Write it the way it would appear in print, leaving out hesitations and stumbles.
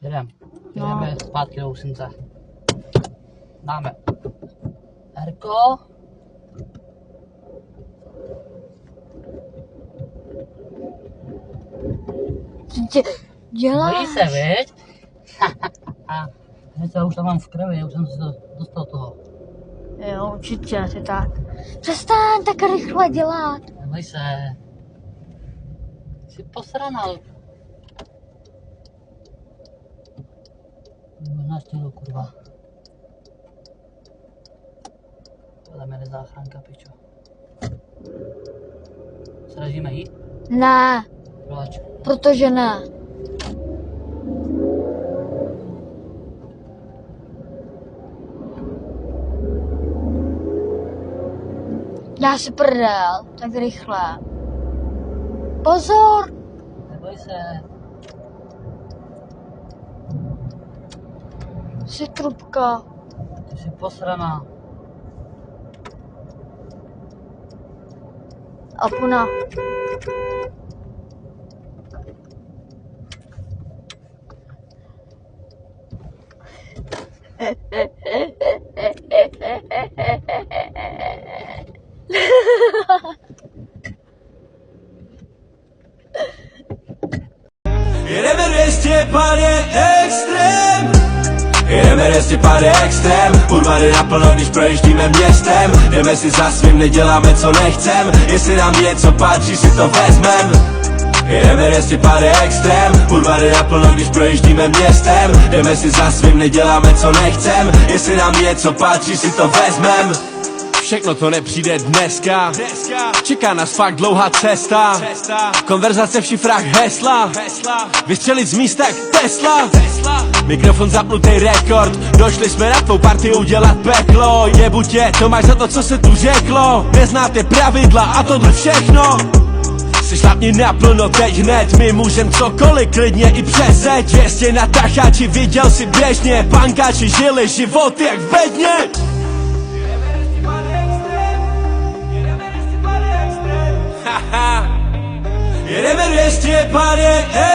Jedeme zpátky do Úsince. Dáme Erko. Co děláš? Bojí se, viď? Já už tam mám v krvi, už jsem se dostal toho. Jo, určitě, ty tak. Přestaň tak rychle dělat. Neboj se. Jsi posranal. Možná stěnu, kurva. Tam jede záchranka, pičo. Sražíme jí? Ne, Proč? protože ne. Dá si prdel, tak rychle. Pozor! Neboj se. Jsi trubka. Ty jsi posraná. Apuna. Jedeme 200, pán je extrém. Jedeme 200, pán je extrém. Bulvary naplno, když projíždíme městem. Jdeme si za svým, neděláme co nechcem. Jestli nám něco patří, si to vezmem. Jedeme 200, pán je extrém. Bulvary naplno, když projíždíme městem. Jdeme si za svým, neděláme co nechcem. Jestli nám něco patří, si to vezmem. Všechno to nepřijde dneska. Čeká nás fakt dlouhá cesta. Konverzace v šifrách hesla. Vystřelit z místa jak Tesla. Mikrofon zapnutý rekord. Došli jsme na tvou party udělat peklo. Jebu tě, to máš za to, co se tu řeklo. Neznáte pravidla a tohle všechno. Si šlapni naplno teď hned. My můžem cokoliv, klidně i přes zeď. 200 na tacháči, viděl si běžně. Pankáči žili životy jak v bedně. Jedeme 200, pán je